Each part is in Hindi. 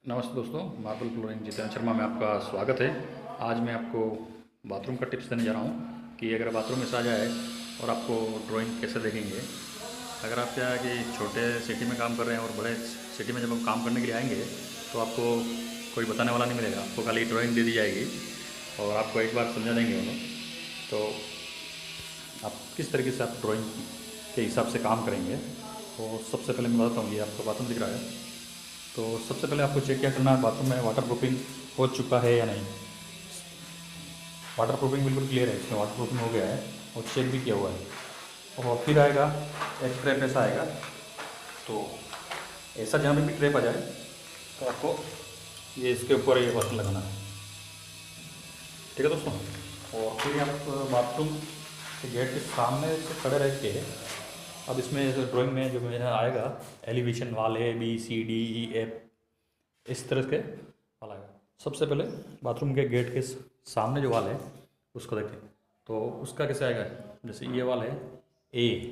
नमस्ते दोस्तों, मार्बल फ्लोरिंग जितेंद्र शर्मा में आपका स्वागत है। आज मैं आपको बाथरूम का टिप्स देने जा रहा हूँ कि अगर बाथरूम में आ जाए और आपको ड्राइंग कैसे देखेंगे। अगर आप क्या है कि छोटे सिटी में काम कर रहे हैं और बड़े सिटी में जब आप काम करने के लिए आएंगे तो आपको कोई बताने वाला नहीं मिलेगा, आपको खाली ड्राइंग दे दी जाएगी और आपको एक बार समझा देंगे वो लोग। तो आप किस तरीके से आप ड्राइंग के हिसाब से काम करेंगे। तो सबसे पहले मैं बताता हूँ, ये आपको बाथरूम दिख रहा है। तो सबसे पहले आपको चेक क्या करना है, बाथरूम में वाटर प्रूफिंग हो चुका है या नहीं। वाटर प्रूफिंग बिल्कुल क्लियर है, इसमें वाटर प्रूफिंग हो गया है और चेक भी किया हुआ है। और फिर आएगा एक ट्रैप ऐसा आएगा, तो ऐसा जहाँ पे भी ट्रैप आ जाए तो आपको ये इसके ऊपर ये बटन लगाना है। ठीक है दोस्तों। और फिर आप बाथरूम के गेट के सामने से खड़े रह के अब इसमें ड्राइंग में जो मेरा आएगा एलिवेशन वाल है, ABCDEF इस तरह के वाल आएगा। सबसे पहले बाथरूम के गेट के सामने जो वाल है उसको देखें, तो उसका कैसे आएगा। जैसे ये वाल है A,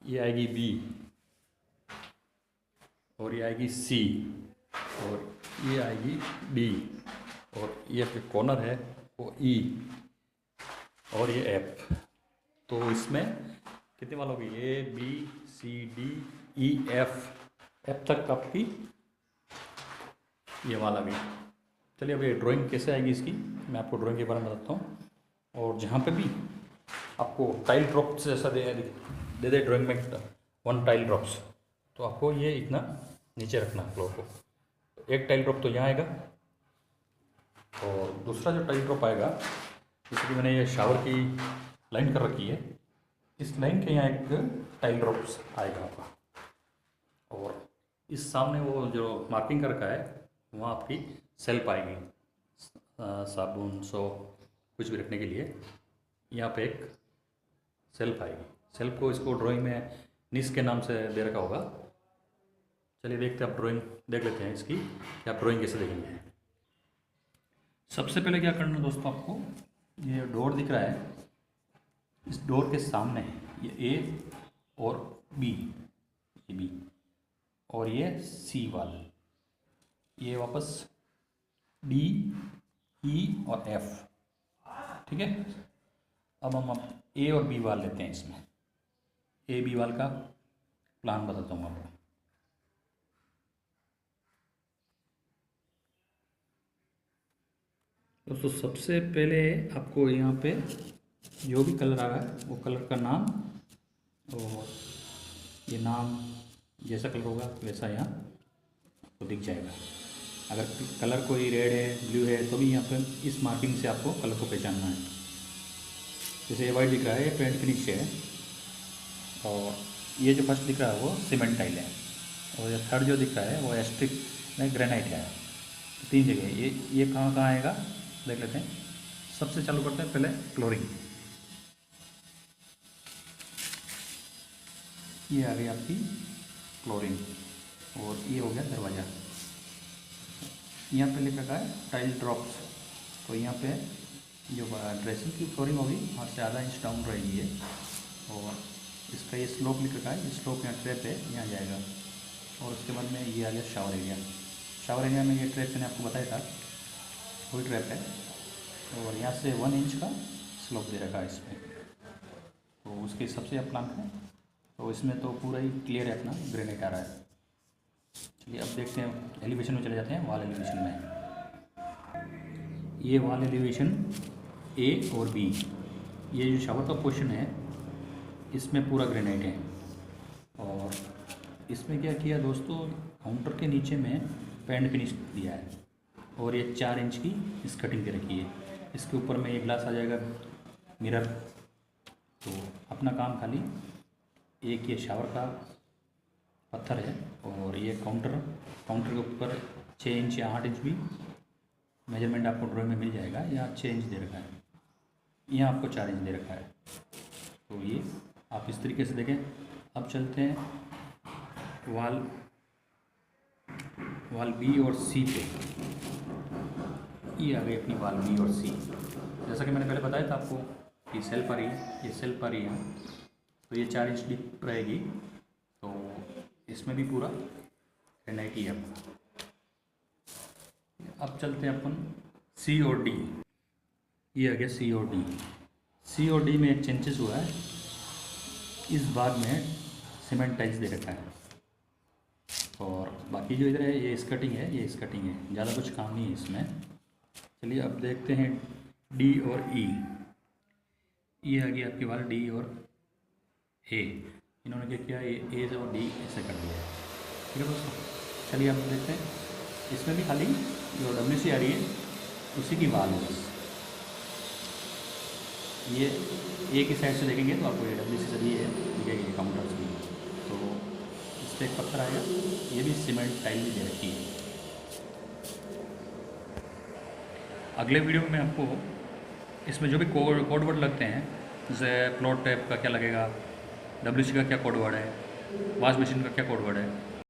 ये आएगी B और ये आएगी C और ये आएगी D और ये जो कॉर्नर है वो E और ये F। तो इसमें कितनी वाल होगी, ABCDEF तक आपकी ये वाल आ गई। चलिए अब ये ड्राइंग कैसे आएगी इसकी मैं आपको ड्राइंग के बारे में बताता हूँ। और जहाँ पे भी आपको टाइल ड्रॉप्स जैसा दे ड्राइंग में 1 टाइल ड्रॉप्स, तो आपको ये इतना नीचे रखना है फ्लोर को। तो एक टाइल ड्रॉप तो यहाँ आएगा और दूसरा जो टाइल ड्रॉप आएगा, जैसे कि मैंने ये शावर की लाइन कर रखी है, इस लाइन के यहाँ एक टाइल ड्रॉप्स आएगा आपका। और इस सामने वो जो मार्किंग कर रखा है वहाँ आपकी सेल्फ आएगी, साबुन सोप कुछ भी रखने के लिए यहाँ पे एक सेल्फ आएगी। सेल्फ को इसको ड्राइंग में निस के नाम से दे रखा होगा। चलिए देखते हैं, आप ड्राइंग देख लेते हैं इसकी कि आप ड्राइंग कैसे देखेंगे। सबसे पहले क्या करना है दोस्तों, आपको ये डोर दिख रहा है, इस डोर के सामने ये A और B, ये B और ये C वाल, ये वापस D, E और F। ठीक है। अब हम A और B वाल लेते हैं। इसमें AB वाल का प्लान बताता हूँ आपको। दोस्तों सबसे पहले आपको यहाँ पे जो भी कलर आ रहा है वो कलर का नाम, और ये नाम जैसा कलर होगा वैसा यहाँ आपको दिख जाएगा। अगर कलर कोई रेड है, ब्लू है, तो भी यहाँ पे इस मार्किंग से आपको कलर को पहचानना है। जैसे ये वाइट दिख रहा है, ये पेंट फिनिश है, और ये जो फर्स्ट दिख रहा है वो सीमेंट टाइल है, और ये थर्ड जो दिख रहा है वो एस्ट्रिक में ग्रेनाइट है। तो 3 जगह ये कहाँ कहाँ आएगा देख लेते हैं। सबसे चालू करते हैं पहले फ्लोरिंग। ये आ गई आपकी फ्लोरिंग और ये हो गया दरवाज़ा। यहाँ पे लिखा है टाइल ड्रॉप्स, तो यहाँ पे जो ड्रेसिंग की फ्लोरिंग होगी वहाँ से आधा इंच डाउन रहेगी ये, और इसका ये स्लोप लिखा है, ये स्लोप यहाँ ट्रैप है यहाँ जाएगा। और उसके बाद में ये आ गया शावर एरिया। शावर एरिया में ये ट्रैप मैंने आपको बताया था, वही ट्रैप है, और यहाँ से 1 इंच का स्लोप दे रखा है इसमें। तो उसके हिसाब से आप प्लान करें। तो इसमें तो पूरा ही क्लियर है, अपना ग्रेनाइट आ रहा है। चलिए अब देखते हैं एलिवेशन में चले जाते हैं। वॉल एलिवेशन में ये वॉल एलिवेशन A और B, ये जो शावर का पोर्शन है इसमें पूरा ग्रेनाइट है। और इसमें क्या किया दोस्तों, काउंटर के नीचे में पेंट फिनिश दिया है, और ये 4 इंच की इस कटिंग दे रखी है। इसके ऊपर में ये ग्लास आ जाएगा मिरर। तो अपना काम खाली एक ये शावर का पत्थर है, और ये काउंटर के ऊपर 6 इंच या 8 इंच भी मेजरमेंट आपको ड्राइंग में मिल जाएगा। यहाँ 6 इंच दे रखा है, यहाँ आपको 4 इंच दे रखा है। तो ये आप इस तरीके से देखें। अब चलते हैं वाल B और C पे। ये आ गई अपनी वाल B और C। जैसा कि मैंने पहले बताया था आपको कि सेल्फ आ रही है, ये सेल्फ आ रही है, तो ये 4 इंच डीप रहेगी। तो इसमें भी पूरा ग्रेनाइट ही है। अब चलते हैं अपन सी और डी। ये आ गया सी और डी। सी और डी में एक चेंजेस हुआ है, इस भाग में सीमेंट टाइल्स दे रखा है और बाकी जो इधर है ये स्कर्टिंग है, ये स्कर्टिंग है, ज़्यादा कुछ काम नहीं है इसमें। चलिए अब देखते हैं डी और ई। ये आ गया आपकी वाला डी और ए। इन्होंने क्या किया, ये ए और डी ऐसे कर दिया है। ठीक है दोस्तों, चलिए अब देखते हैं। इसमें भी खाली जो WC आ रही है उसी की वाल है बस। ये एक ही साइड से देखेंगे तो आपको ये WC से भी है दिखेगी काउंटर्स भी। तो इस पर एक पत्थर आएगा, ये भी सीमेंट टाइल भी दे रखी है। अगले वीडियो में मैं आपको इसमें जो भी कोड वर्ड लगते हैं, जैसे प्लॉट टाइप का क्या लगेगा, WC का क्या कोड वर्ड है, वॉश मशीन का क्या कोड वर्ड है,